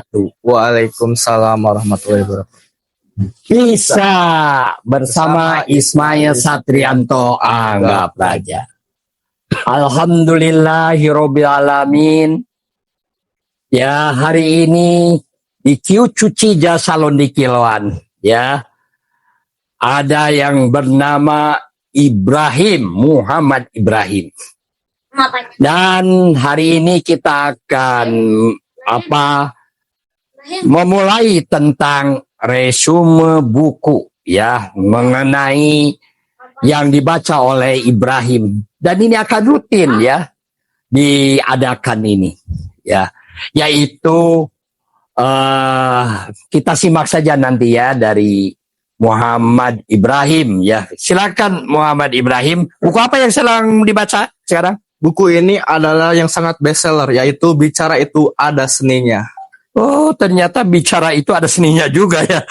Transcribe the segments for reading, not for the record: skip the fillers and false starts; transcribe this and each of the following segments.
wabarakatuh. Waalaikumsalam warahmatullahi wabarakatuh. Bisa bersama Ismail Satrianto Anggap Raja. Alhamdulillahirobbil alamin. Ya, hari ini di Kiu Cuci Jasalon di Kiloan, ya. Ada yang bernama Ibrahim, Muhammad Ibrahim. Dan hari ini kita akan memulai tentang resume buku, ya, mengenai yang dibaca oleh Ibrahim. Dan ini akan rutin, ya, diadakan ini, ya, yaitu kita simak saja nanti, ya, dari Muhammad Ibrahim, ya. Silakan Muhammad Ibrahim. Buku apa yang sedang dibaca sekarang? Buku ini adalah yang sangat bestseller, yaitu Bicara Itu Ada Seninya. Oh, ternyata bicara itu ada seninya juga, ya.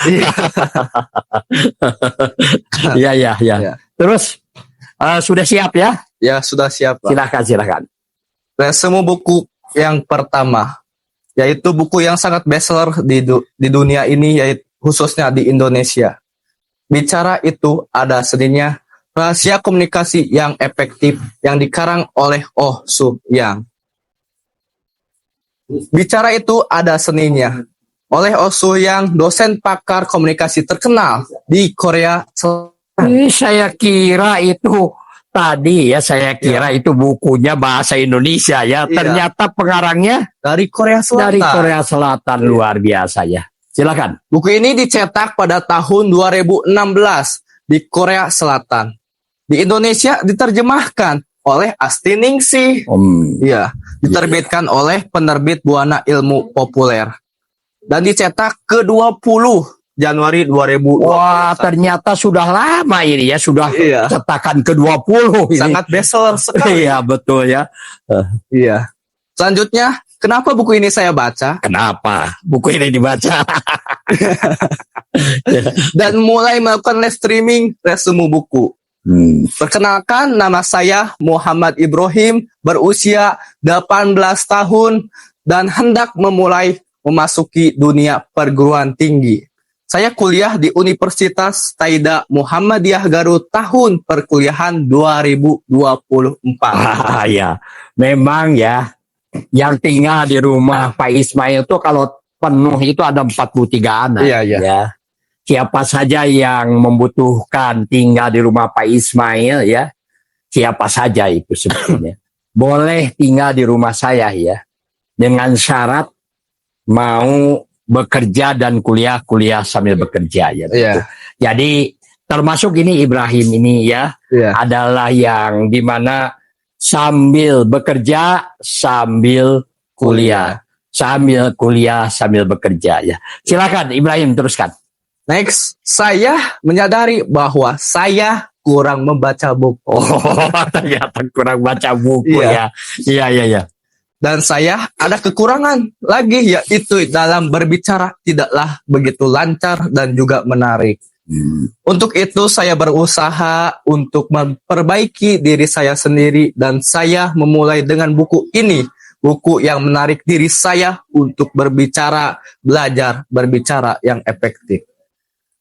Iya. Ya. Terus sudah siap, ya? Ya, sudah siap, Pak. Silakan. Resume buku yang pertama, yaitu buku yang sangat bestseller di dunia ini, yaitu khususnya di Indonesia. Bicara Itu Ada Seninya, Rahasia Komunikasi yang Efektif, yang dikarang oleh Oh Soo Yang. Bicara Itu Ada Seninya, oleh Oh Soo Yang, dosen pakar komunikasi terkenal di Korea Selatan. Ini saya kira itu tadi, ya, itu bukunya bahasa Indonesia, ya. Ternyata pengarangnya dari Korea Selatan. Dari Korea Selatan, luar biasa, ya. Silakan. Buku ini dicetak pada tahun 2016 di Korea Selatan. Di Indonesia diterjemahkan oleh Asti Ningsih. Iya, diterbitkan oleh penerbit Buana Ilmu Populer. Dan dicetak ke-20 Januari 2012. Wah, ternyata sudah lama ini, ya, sudah cetakan ke-20 ini. Sangat bestseller sekali. Iya, betul, ya. Iya. Selanjutnya, kenapa buku ini saya baca? Kenapa buku ini dibaca? Dan mulai melakukan live streaming resume buku. Perkenalkan, nama saya Muhammad Ibrahim, berusia 18 tahun dan hendak memasuki dunia perguruan tinggi. Saya kuliah di Universitas Taida Muhammadiyah Garut tahun perkuliahan 2024. Ya, memang, ya, yang tinggal di rumah Pak Ismail itu kalau penuh itu ada 43 anak. Iya. Ya. Siapa saja yang membutuhkan tinggal di rumah Pak Ismail, ya, siapa saja itu sebetulnya boleh tinggal di rumah saya, ya, dengan syarat mau bekerja dan kuliah sambil bekerja, ya. Jadi termasuk ini Ibrahim ini, ya, adalah yang dimana sambil bekerja sambil kuliah, sambil bekerja, ya. Silakan Ibrahim, teruskan. Next, saya menyadari bahwa saya kurang membaca buku. Oh, ternyata kurang baca buku, ya. Iya. Dan saya ada kekurangan lagi, yaitu dalam berbicara tidaklah begitu lancar dan juga menarik. Untuk itu saya berusaha untuk memperbaiki diri saya sendiri dan saya memulai dengan buku ini. Buku yang menarik diri saya untuk belajar berbicara yang efektif.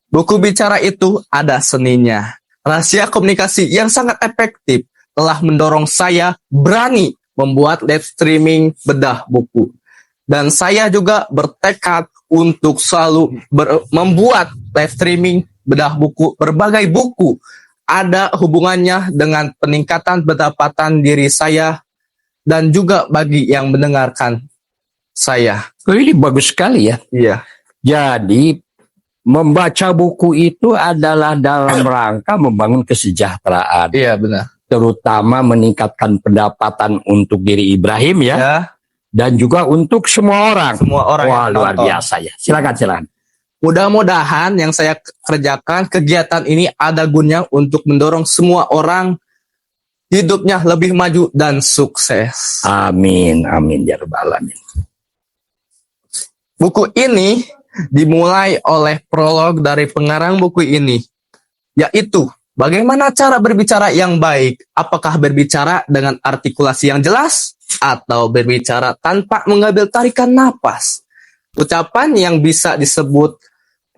Buku Bicara Itu Ada Seninya, Rahasia Komunikasi yang Sangat Efektif, telah mendorong saya berani membuat live streaming bedah buku. Dan saya juga bertekad untuk selalu membuat live streaming bedah buku. Berbagai buku ada hubungannya dengan peningkatan pendapatan diri saya dan juga bagi yang mendengarkan saya. Ini bagus sekali, ya. Iya. Jadi membaca buku itu adalah dalam rangka membangun kesejahteraan. Iya, benar. Terutama meningkatkan pendapatan untuk diri Ibrahim, ya. Dan juga untuk semua orang. Wah, luar biasa, ya. Silakan. Mudah-mudahan yang saya kerjakan, kegiatan ini ada gunanya untuk mendorong semua orang hidupnya lebih maju dan sukses. Amin, ya rabbal alamin. Buku ini dimulai oleh prolog dari pengarang buku ini, yaitu bagaimana cara berbicara yang baik. Apakah berbicara dengan artikulasi yang jelas atau berbicara tanpa mengambil tarikan napas? Ucapan yang bisa disebut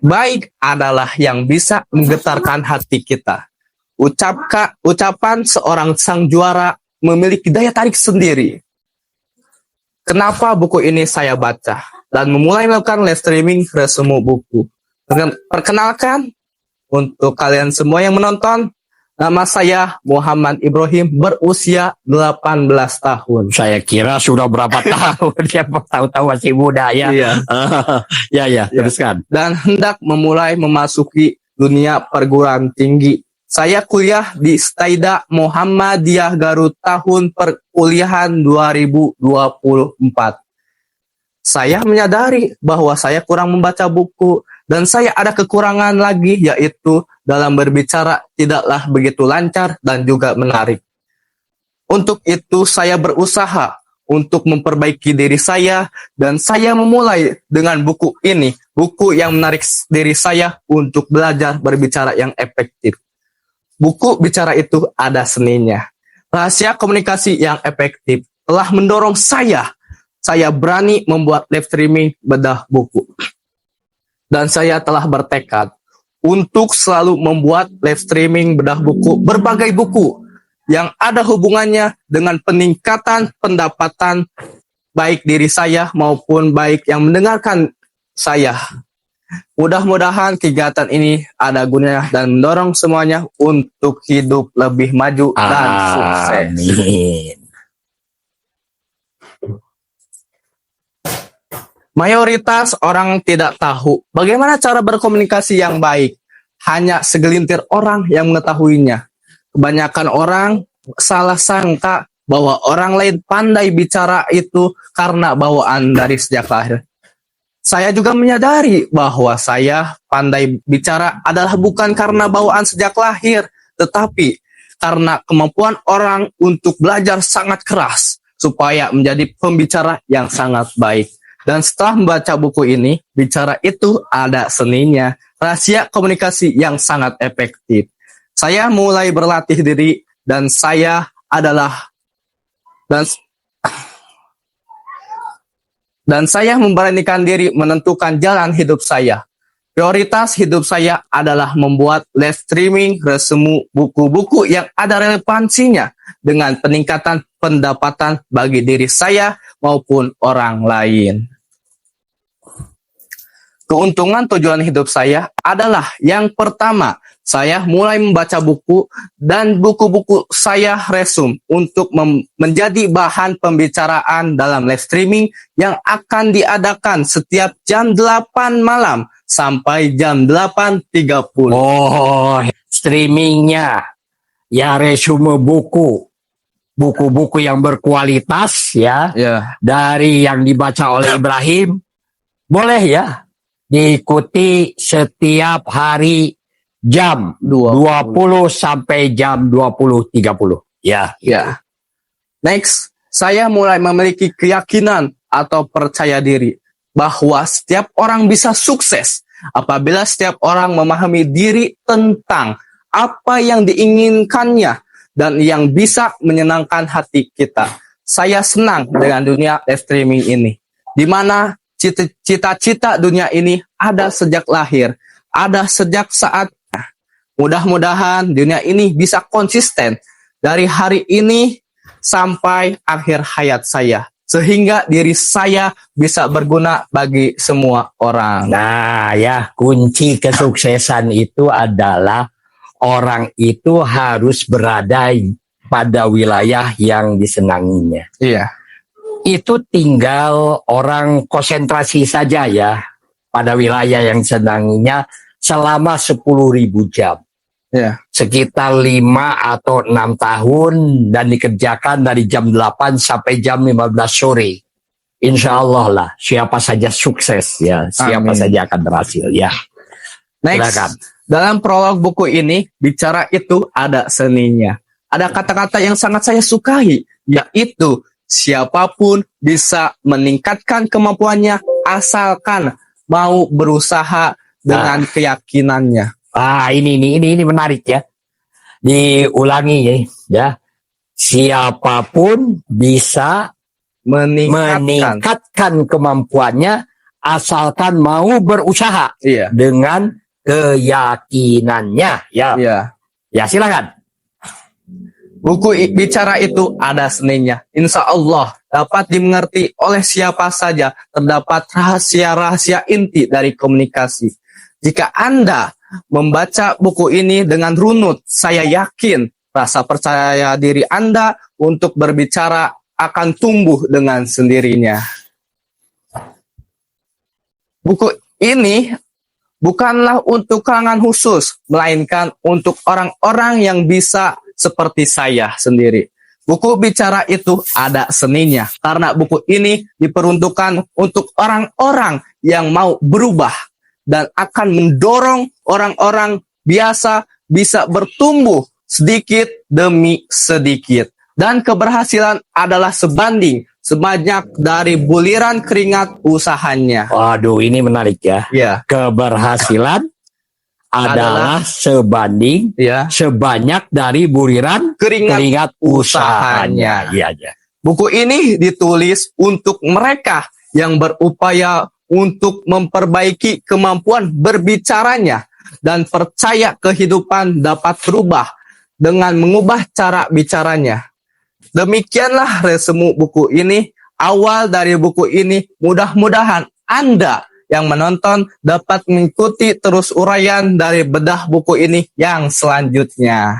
baik adalah yang bisa menggetarkan hati kita. Ucapan seorang sang juara memiliki daya tarik sendiri. Kenapa buku ini saya baca dan memulai melakukan live streaming resume buku? Perkenalkan untuk kalian semua yang menonton, nama saya Muhammad Ibrahim, berusia 18 tahun. Saya kira sudah berapa tahun, dia tahu-tahu masih muda ya. Iya. Ya, teruskan. Dan hendak memulai memasuki dunia perguruan tinggi. Saya kuliah di Staida Muhammadiyah Garut tahun perkuliahan 2024. Saya menyadari bahwa saya kurang membaca buku dan saya ada kekurangan lagi, yaitu dalam berbicara tidaklah begitu lancar dan juga menarik. Untuk itu saya berusaha untuk memperbaiki diri saya dan saya memulai dengan buku ini, buku yang menarik diri saya untuk belajar berbicara yang efektif. Buku bicara itu ada seninya. Rahasia komunikasi yang efektif telah mendorong saya berani membuat live streaming bedah buku. Dan saya telah bertekad untuk selalu membuat live streaming bedah buku, berbagai buku yang ada hubungannya dengan peningkatan pendapatan baik diri saya maupun baik yang mendengarkan saya. Mudah-mudahan kegiatan ini ada gunanya dan mendorong semuanya untuk hidup lebih maju dan sukses. Amin. Mayoritas orang tidak tahu bagaimana cara berkomunikasi yang baik. Hanya segelintir orang yang mengetahuinya. Kebanyakan orang salah sangka bahwa orang lain pandai bicara itu karena bawaan dari sejak lahir. Saya juga menyadari bahwa saya pandai bicara adalah bukan karena bawaan sejak lahir, tetapi karena kemampuan orang untuk belajar sangat keras supaya menjadi pembicara yang sangat baik. Dan setelah membaca buku ini, bicara itu ada seninya, rahasia komunikasi yang sangat efektif. Saya mulai berlatih diri dan saya memberanikan diri menentukan jalan hidup saya. Prioritas hidup saya adalah membuat live streaming resume buku-buku yang ada relevansinya dengan peningkatan pendapatan bagi diri saya maupun orang lain. Keuntungan tujuan hidup saya adalah yang pertama, saya mulai membaca buku dan buku-buku saya resume untuk menjadi bahan pembicaraan dalam live streaming yang akan diadakan setiap jam 8 malam sampai jam 8.30. Oh, streamingnya ya resume buku-buku yang berkualitas ya, dari yang dibaca oleh Ibrahim, boleh ya diikuti setiap hari jam 20 sampai jam 20.30 ya. Next, saya mulai memiliki keyakinan atau percaya diri bahwa setiap orang bisa sukses apabila setiap orang memahami diri tentang apa yang diinginkannya dan yang bisa menyenangkan hati kita. Saya senang dengan dunia live streaming ini, di mana cita-cita dunia ini ada sejak lahir, ada sejak saat. Mudah-mudahan dunia ini bisa konsisten dari hari ini sampai akhir hayat saya, sehingga diri saya bisa berguna bagi semua orang. Nah ya, kunci kesuksesan itu adalah orang itu harus berada pada wilayah yang disenanginya. Iya. Itu tinggal orang konsentrasi saja ya pada wilayah yang disenanginya selama 10.000 jam. Ya. Sekitar 5 atau 6 tahun dan dikerjakan dari jam 8 sampai jam 15 sore. Insya Allah lah, siapa saja sukses ya, siapa saja akan berhasil ya. Next, silakan. Dalam prolog buku ini, bicara itu ada seninya. Ada kata-kata yang sangat saya sukai, yaitu siapapun bisa meningkatkan kemampuannya asalkan mau berusaha dengan keyakinannya. Ini menarik ya. Diulangi ya. Siapapun bisa meningkatkan kemampuannya asalkan mau berusaha Iya. dengan keyakinannya. Ya, Iya. ya silakan. Buku bicara itu ada seninya. Insya Allah dapat dimengerti oleh siapa saja. Terdapat rahasia-rahasia inti dari komunikasi. Jika Anda membaca buku ini dengan runut, saya yakin rasa percaya diri Anda untuk berbicara akan tumbuh dengan sendirinya. Buku ini bukanlah untuk kalangan khusus, melainkan untuk orang-orang yang bisa seperti saya sendiri. Buku bicara itu ada seninya, karena buku ini diperuntukkan untuk orang-orang yang mau berubah dan akan mendorong orang-orang biasa bisa bertumbuh sedikit demi sedikit. Dan keberhasilan adalah sebanding sebanyak dari buliran keringat usahanya. Waduh, ini menarik ya. Ya, Keberhasilan adalah sebanding ya. sebanyak dari buriran keringat usahanya. usahanya. Iya, iya. Buku ini ditulis untuk mereka yang berupaya untuk memperbaiki kemampuan berbicaranya dan percaya kehidupan dapat berubah dengan mengubah cara bicaranya. Demikianlah resume buku ini. Awal dari buku ini, mudah-mudahan Anda yang menonton dapat mengikuti terus uraian dari bedah buku ini yang selanjutnya.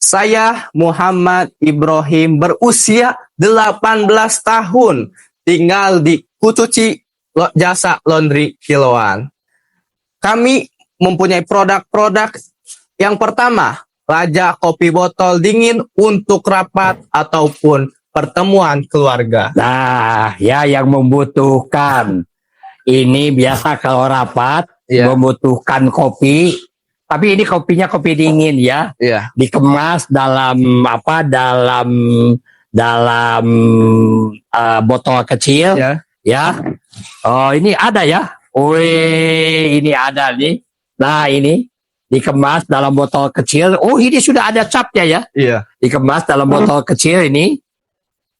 Saya Muhammad Ibrahim berusia 18 tahun, tinggal di Kucuci Jasa Laundry Kiloan. Kami mempunyai produk-produk yang pertama, Raja Kopi Botol Dingin untuk rapat ataupun pertemuan keluarga. Nah, ya yang membutuhkan ini biasa kalau rapat Iya. membutuhkan kopi, tapi ini kopinya kopi dingin ya, Iya. dikemas dalam apa? Dalam botol kecil, Ya. ya. Oh, ini ada ya. Wih, ini ada nih. Nah, ini dikemas dalam botol kecil. Oh, ini sudah ada capnya ya. Iya. Dikemas dalam botol kecil ini.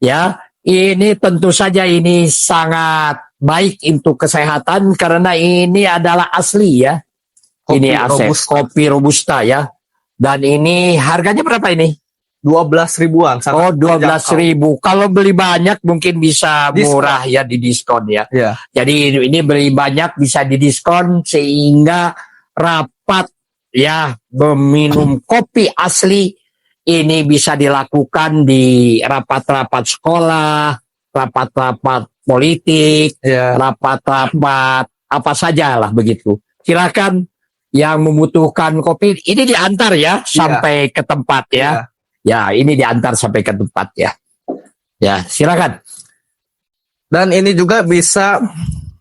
Ya, ini tentu saja ini sangat baik untuk kesehatan karena ini adalah asli ya. Kopi Ini asli Robusta. kopi robusta ya. Dan ini harganya berapa ini? 12 ribuan. Oh, 12.000. Kalau beli banyak mungkin bisa Diskon. murah ya, di diskon ya. Iya. Jadi ini beli banyak bisa didiskon sehingga rapat ya meminum kopi asli ini bisa dilakukan di rapat-rapat sekolah, rapat-rapat politik, Iya. rapat-rapat apa saja lah begitu. Silakan yang membutuhkan kopi ini diantar ya sampai ke tempat ya. Iya. Ya, ini diantar sampai ke tempat ya. Ya, silakan. Dan ini juga bisa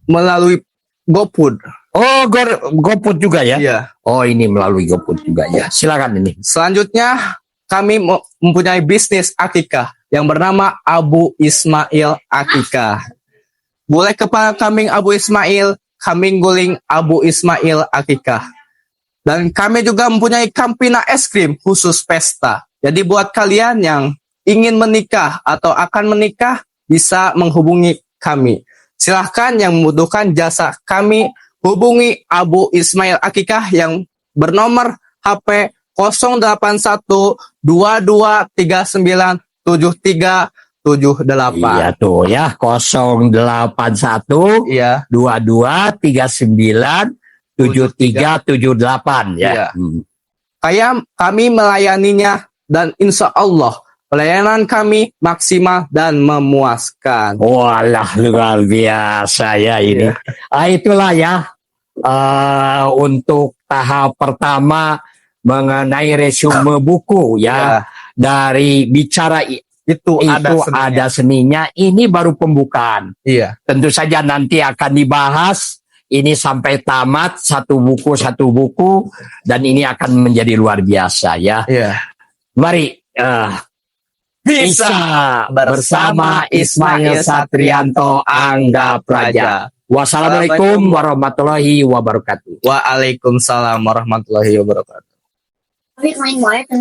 melalui GoFood. Oh, GoFood juga ya? Iya. Oh, ini melalui GoFood juga ya. Silakan ini. Selanjutnya kami mempunyai bisnis akikah yang bernama Abu Ismail Akikah. Boleh kepada kambing Abu Ismail, kambing guling Abu Ismail Akikah. Dan kami juga mempunyai Campina es krim khusus pesta. Jadi buat kalian yang ingin menikah atau akan menikah bisa menghubungi kami. Silahkan yang membutuhkan jasa kami hubungi Abu Ismail Akikah yang bernomor HP 081-2239-7378. Iya tuh ya, 081 Iya. 2239-7378 ya. Iya. Hmm. Kami melayaninya dan insya Allah pelayanan kami maksimal dan memuaskan. Walah, luar biasa ya ini. Itulah ya untuk tahap pertama mengenai resume buku ya. Ya. Dari bicara Itu ada seninya. Ini baru pembukaan. Iya. Tentu saja nanti akan dibahas ini sampai tamat satu buku dan ini akan menjadi luar biasa ya. Iya. Mari bisa bersama Ismail Satrianto Angga Praja. Wassalamualaikum warahmatullahi wabarakatuh. Waalaikumsalam warahmatullahi wabarakatuh. Tapi main banget kan,